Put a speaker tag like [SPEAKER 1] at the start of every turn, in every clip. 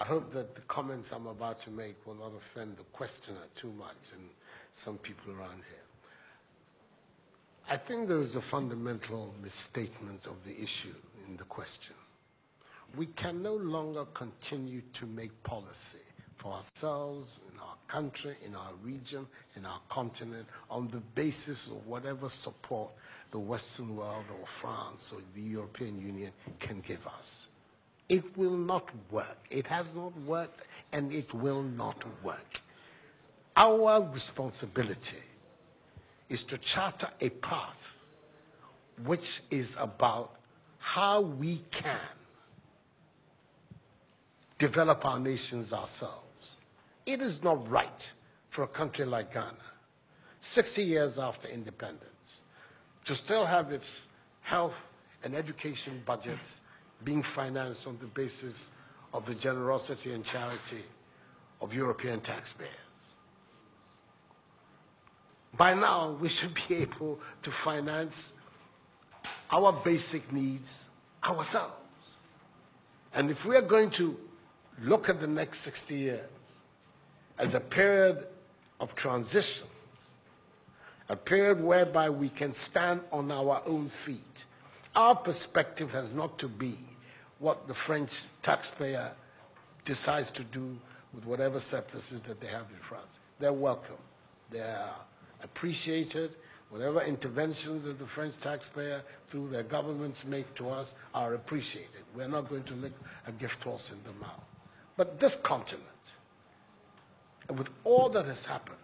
[SPEAKER 1] I hope that the comments I'm about to make will not offend the questioner too much and some people around here. I think there is a fundamental misstatement of the issue in the question. We can no longer continue to make policy for ourselves, in our country, in our region, in our continent, on the basis of whatever support the Western world or France or the European Union can give us. It will not work. It has not worked, and it will not work. Our responsibility is to charter a path which is about how we can develop our nations ourselves. It is not right for a country like Ghana, 60 years after independence, to still have its health and education budgets being financed on the basis of the generosity and charity of European taxpayers. By now, we should be able to finance our basic needs ourselves. And if we are going to look at the next 60 years as a period of transition, a period whereby we can stand on our own feet, our perspective has not to be what the French taxpayer decides to do with whatever surpluses that they have in France. They're welcome. They're appreciated. Whatever interventions that the French taxpayer through their governments make to us are appreciated. We're not going to lick a gift horse in the mouth. But this continent, with all that has happened,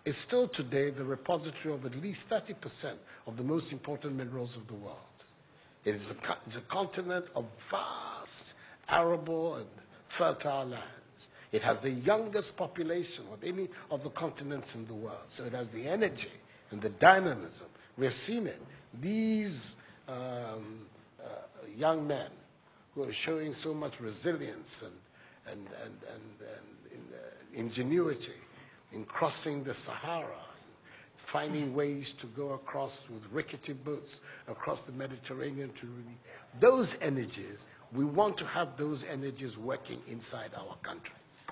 [SPEAKER 1] is still today the repository of at least 30% of the most important minerals of the world. It's a continent of vast, arable and fertile lands. It has the youngest population of any of the continents in the world. So it has the energy and the dynamism. We have seen it. These young men who are showing so much resilience and ingenuity in crossing the Sahara, finding ways to go across with rickety boats across the Mediterranean to really, those energies, we want to have those energies working inside our countries.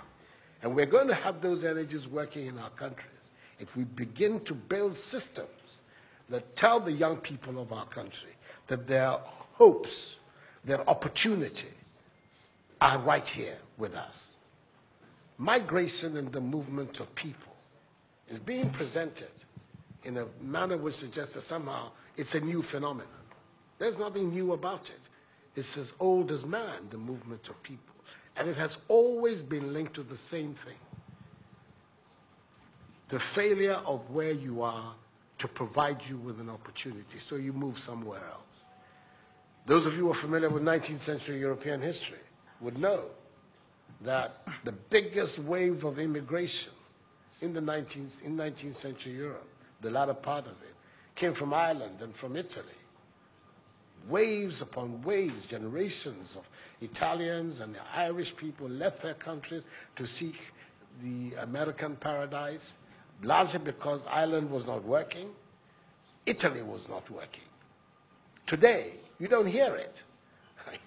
[SPEAKER 1] And we're going to have those energies working in our countries if we begin to build systems that tell the young people of our country that their hopes, their opportunity are right here with us. Migration and the movement of people is being presented in a manner which suggests that somehow it's a new phenomenon. There's nothing new about it. It's as old as man, the movement of people. And it has always been linked to the same thing. The failure of where you are to provide you with an opportunity, so you move somewhere else. Those of you who are familiar with 19th century European history would know that the biggest wave of immigration in 19th century Europe, the latter part of it, came from Ireland and from Italy. Waves upon waves, generations of Italians and the Irish people left their countries to seek the American paradise, largely because Ireland was not working, Italy was not working. Today, you don't hear it.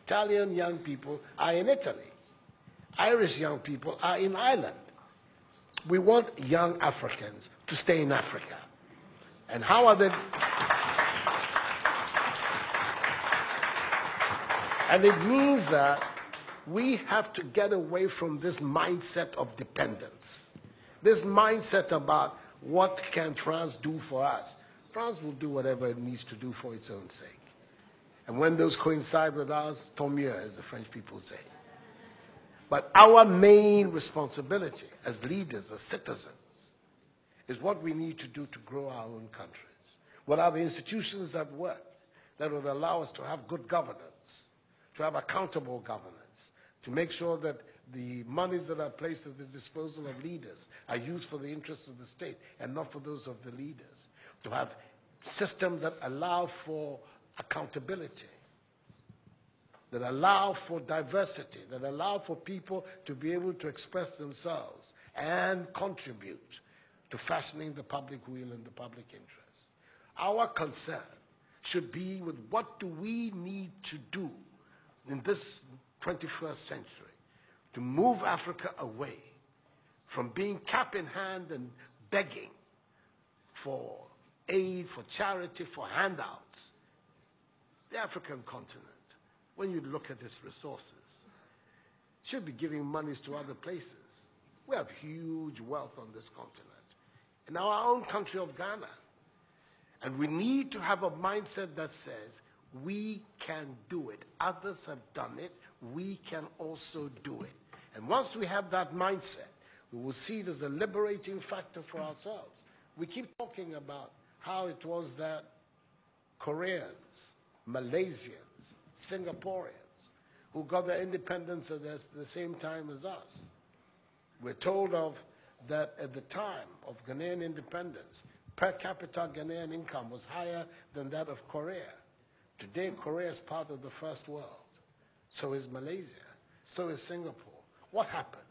[SPEAKER 1] Italian young people are in Italy. Irish young people are in Ireland. We want young Africans to stay in Africa. And how are they? And it means that we have to get away from this mindset of dependence. This mindset about what can France do for us. France will do whatever it needs to do for its own sake. And when those coincide with ours, tant mieux, as the French people say. But our main responsibility as leaders, as citizens, is what we need to do to grow our own countries. What are the institutions that work, that would allow us to have good governance, to have accountable governance, to make sure that the monies that are placed at the disposal of leaders are used for the interests of the state and not for those of the leaders, to have systems that allow for accountability, that allow for diversity, that allow for people to be able to express themselves and contribute to fashioning the will and the public interest. Our concern should be with what do we need to do in this 21st century to move Africa away from being cap in hand and begging for aid, for charity, for handouts. The African continent, when you look at its resources, should be giving monies to other places. We have huge wealth on this continent, in our own country of Ghana. And we need to have a mindset that says, we can do it. Others have done it. We can also do it. And once we have that mindset, we will see it as a liberating factor for ourselves. We keep talking about how it was that Koreans, Malaysians, Singaporeans, who got their independence at the same time as us. We're told of that at the time of Ghanaian independence, per capita Ghanaian income was higher than that of Korea. Today, Korea is part of the first world. So is Malaysia. So is Singapore. What happened?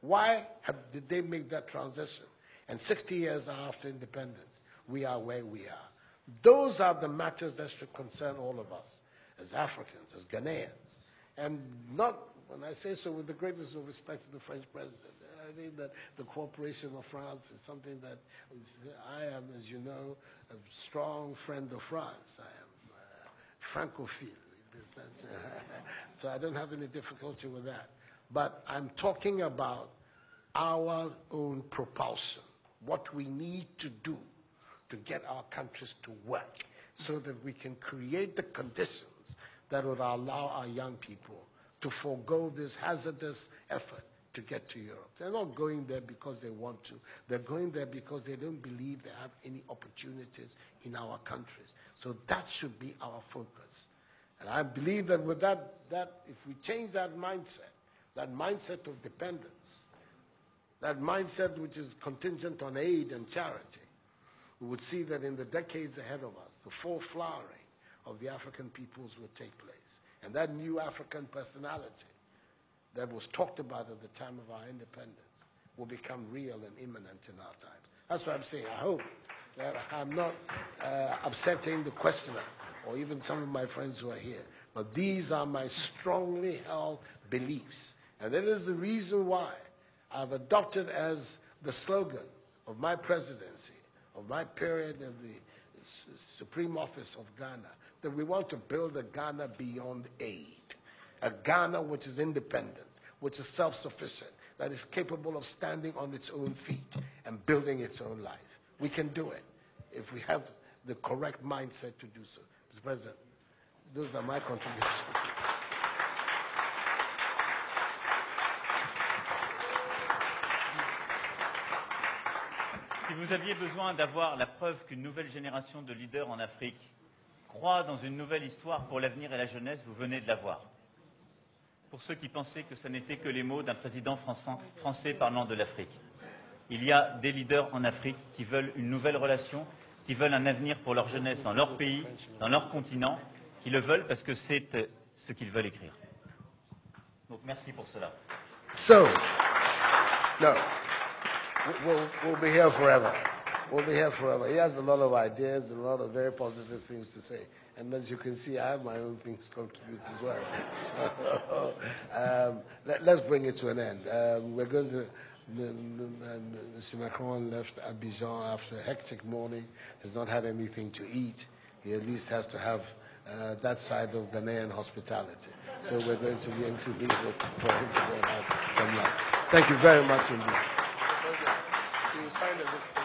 [SPEAKER 1] Why did they make that transition? And 60 years after independence, we are where we are. Those are the matters that should concern all of us as Africans, as Ghanaians. And not, when I say so with the greatest of respect to the French president, I think that the cooperation of France is something that I am, as you know, a strong friend of France. I am Francophile. So I don't have any difficulty with that. But I'm talking about our own propulsion, what we need to do to get our countries to work so that we can create the conditions that would allow our young people to forego this hazardous effort to get to Europe. They're not going there because they want to. They're going there because they don't believe they have any opportunities in our countries. So that should be our focus. And I believe that with that if we change that mindset of dependence, that mindset which is contingent on aid and charity, we would see that in the decades ahead of us, the full flowering of the African peoples will take place. And that new African personality that was talked about at the time of our independence will become real and imminent in our times. That's what I'm saying. I hope that I'm not upsetting the questioner or even some of my friends who are here. But these are my strongly held beliefs. And that is the reason why I've adopted as the slogan of my presidency, of my period in the Supreme Office of Ghana, that we want to build a Ghana beyond aid, a Ghana which is independent, which is self-sufficient, that is capable of standing on its own feet and building its own life. We can do it if we have the correct mindset to do so. Mr. President, those are my contributions.
[SPEAKER 2] Si vous aviez besoin d'avoir la preuve qu'une nouvelle génération de leaders en Afrique croit dans une nouvelle histoire pour l'avenir et la jeunesse, vous venez de la voir. Pour ceux qui pensaient que ce n'était que les mots d'un président français parlant de l'Afrique. Il y a des leaders en Afrique qui veulent une nouvelle relation, qui veulent un avenir pour leur jeunesse dans leur pays, dans leur continent, qui le veulent parce que c'est ce qu'ils veulent écrire. Donc merci pour cela.
[SPEAKER 1] So, no. We'll be here forever. We'll be here forever. He has a lot of ideas, a lot of very positive things to say. And as you can see, I have my own things to contribute as well. So, let's bring it to an end. We're going to... Mr. Macron left Abidjan after a hectic morning, has not had anything to eat. He at least has to have that side of Ghanaian hospitality. So we're going to be able to leave it for him to go and have some lunch. Thank you very much indeed. You signed this thing.